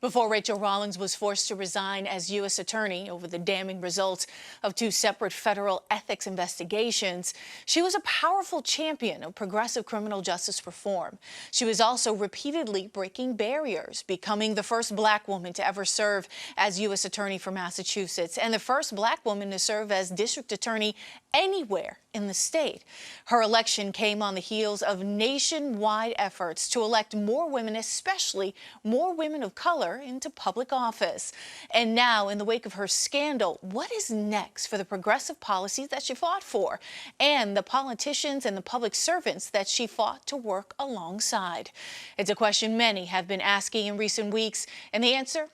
Before Rachel Rollins was forced to resign as U.S. Attorney over the damning results of two separate federal ethics investigations, she was a powerful champion of progressive criminal justice reform. She was also repeatedly breaking barriers, becoming the first Black woman to ever serve as U.S. Attorney for Massachusetts and the first Black woman to serve as District Attorney anywhere in the state. Her election came on the heels of nationwide efforts to elect more women, especially more women of color, into public office. And now, in the wake of her scandal, what is next for the progressive policies that she fought for and the politicians and the public servants that she fought to work alongside? It's a question many have been asking in recent weeks, and the answer?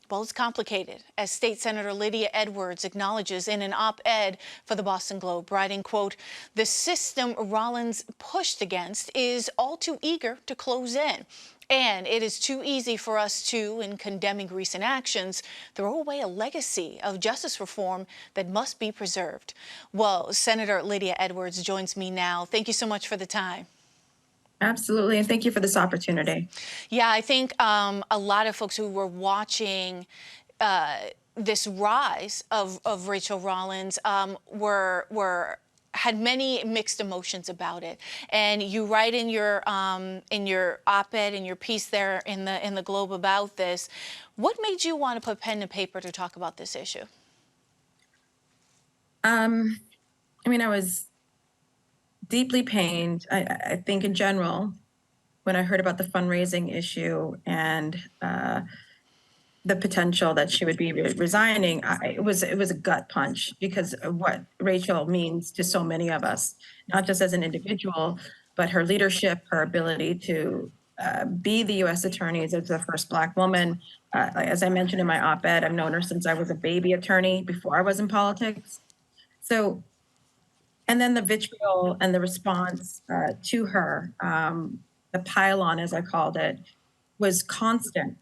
Well, it's complicated, as State Senator Lydia Edwards acknowledges in an op-ed for the Boston Globe, writing, quote, "The system Rollins pushed against is all too eager to close in. And it is too easy for us to, in condemning recent actions, throw away a legacy of justice reform that must be preserved." Well, Senator Lydia Edwards joins me now. Thank you so much for the time. Absolutely, and thank you for this opportunity. Yeah, I think a lot of folks who were watching this rise of Rachel Rollins were had many mixed emotions about it. And you write in your op-ed, in your piece there in the Globe about this. What made you want to put pen to paper to talk about this issue? I was deeply pained. I think in general, when I heard about the fundraising issue and the potential that she would be resigning, it was a gut punch because of what Rachel means to so many of us, not just as an individual, but her leadership, her ability to be the U.S. Attorney as the first Black woman. As I mentioned in my op-ed, I've known her since I was a baby attorney before I was in politics. So, and then the vitriol and the response to her, the pile-on, as I called it, was constant.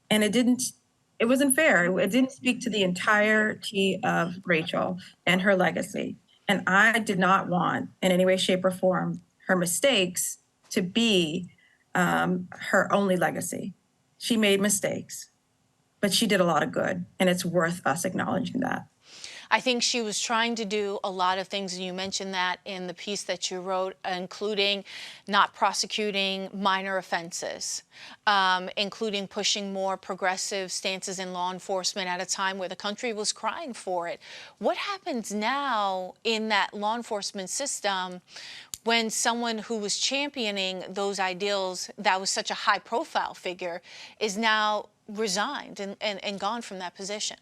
And it wasn't fair. It didn't speak to the entirety of Rachel and her legacy. And I did not want, in any way, shape, or form, her mistakes to be her only legacy. She made mistakes, but she did a lot of good, and it's worth us acknowledging that. I think she was trying to do a lot of things, and you mentioned that in the piece that you wrote, including not prosecuting minor offenses, including pushing more progressive stances in law enforcement at a time where the country was crying for it. What happens now in that law enforcement system when someone who was championing those ideals, that was such a high-profile figure, is now resigned and gone from that position?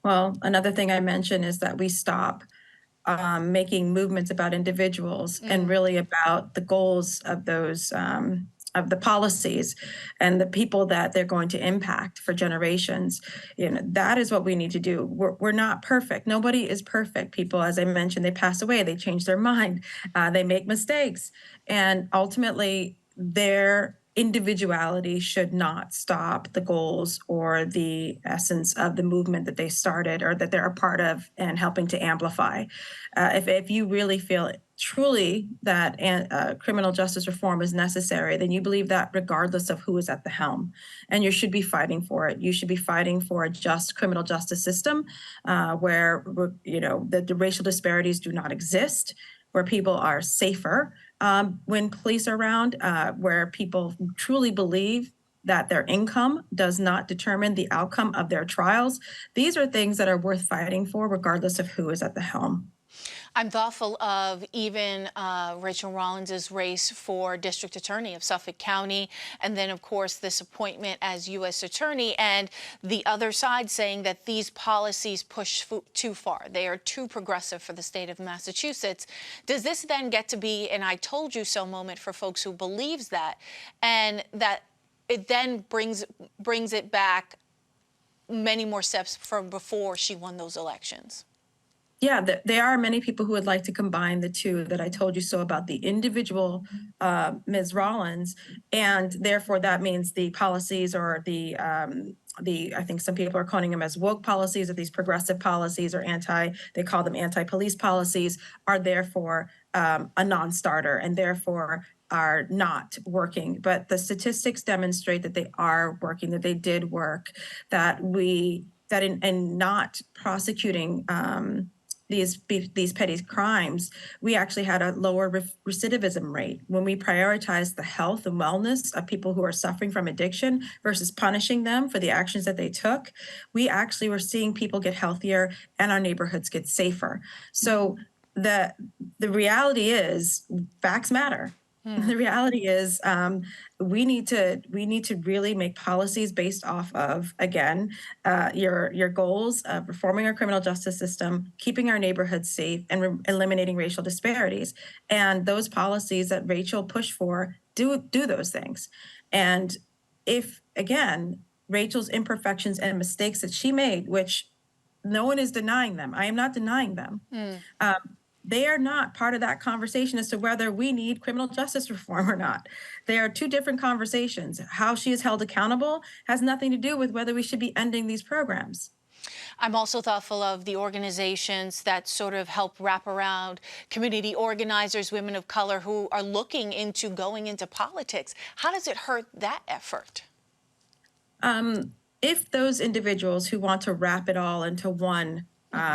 Well, another thing I mentioned is that we stop making movements about individuals and really about the goals of those of the policies and the people that they're going to impact for generations. That is what we need to do. We're not perfect. Nobody is perfect. People, as I mentioned, they pass away, they change their mind, they make mistakes, and ultimately their individuality should not stop the goals or the essence of the movement that they started or that they're a part of and helping to amplify. If you really feel truly that criminal justice reform is necessary, then you believe that regardless of who is at the helm, and you should be fighting for it. You should be fighting for a just criminal justice system where the racial disparities do not exist, where people are safer when police are around, where people truly believe that their income does not determine the outcome of their trials. These are things that are worth fighting for, regardless of who is at the helm. I'm thoughtful of even Rachel Rollins's race for District Attorney of Suffolk County, and then, of course, this appointment as U.S. Attorney, and the other side saying that these policies push too far. They are too progressive for the state of Massachusetts. Does this then get to be an I told you so moment for folks who believes that, and that it then brings it back many more steps from before she won those elections? Yeah, there are many people who would like to combine the two that I told you so about the individual Ms. Rollins, and therefore that means the policies or I think some people are calling them as woke policies or these progressive policies or they call them anti-police policies are therefore a non-starter and therefore are not working, but the statistics demonstrate that they are working, that they did work, that in not prosecuting these petty crimes, we actually had a lower recidivism rate when we prioritized the health and wellness of people who are suffering from addiction versus punishing them for the actions that they took. We actually were seeing people get healthier and our neighborhoods get safer. So the reality is facts matter. The reality is we need to really make policies based off of, again, your goals of reforming our criminal justice system, keeping our neighborhoods safe, and eliminating racial disparities. And those policies that Rachel pushed for do those things. And if, again, Rachel's imperfections and mistakes that she made, which no one is denying them, I am not denying them. They are not part of that conversation as to whether we need criminal justice reform or not. They are two different conversations. How she is held accountable has nothing to do with whether we should be ending these programs. I'm also thoughtful of the organizations that sort of help wrap around community organizers, women of color who are looking into going into politics. How does it hurt that effort? If those individuals who want to wrap it all into one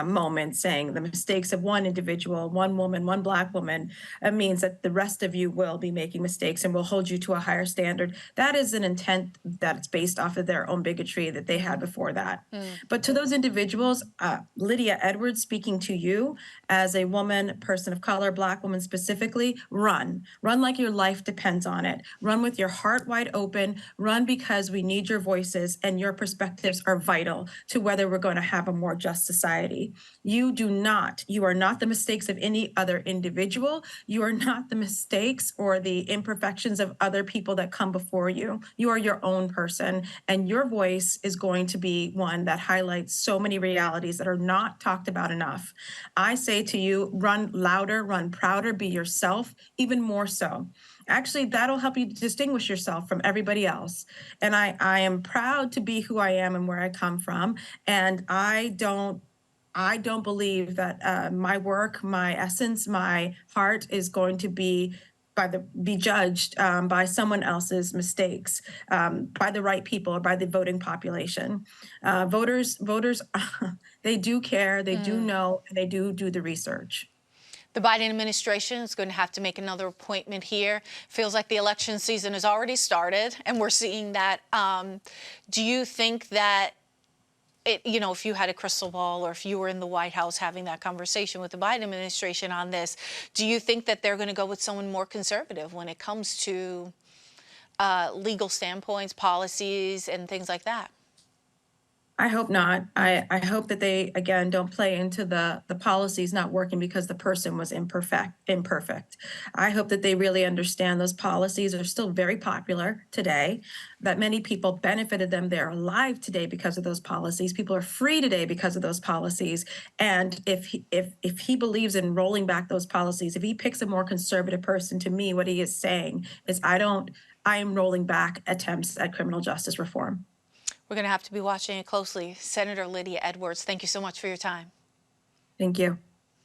moment, saying the mistakes of one individual, one woman, one Black woman, means that the rest of you will be making mistakes and will hold you to a higher standard. That is an intent that it's based off of their own bigotry that they had before that. But to those individuals, Lydia Edwards, speaking to you as a woman, person of color, Black woman specifically, run. Run like your life depends on it. Run with your heart wide open. Run because we need your voices and your perspectives are vital to whether we're going to have a more just society. You are not the mistakes of any other individual. You are not the mistakes or the imperfections of other people that come before you. You are your own person, and your voice is going to be one that highlights so many realities that are not talked about enough. I say to you, run louder, run prouder, be yourself, even more so. Actually, that'll help you distinguish yourself from everybody else. And I am proud to be who I am and where I come from. And I don't believe that my work, my essence, my heart is going to be judged by someone else's mistakes, by the right people or by the voting population. Voters, they do care, they do know, and they do the research. The Biden administration is going to have to make another appointment here. Feels like the election season has already started, and we're seeing that. Do you think that if you had a crystal ball or if you were in the White House having that conversation with the Biden administration on this, do you think that they're going to go with someone more conservative when it comes to legal standpoints, policies, and things like that? I hope not. I hope that they, again, don't play into the policies not working because the person was imperfect. I hope that they really understand those policies are still very popular today, that many people benefited them. They're alive today because of those policies. People are free today because of those policies. And if he believes in rolling back those policies, if he picks a more conservative person, to me, what he is saying is I am rolling back attempts at criminal justice reform. We're going to have to be watching it closely. Senator Lydia Edwards, thank you so much for your time. Thank you.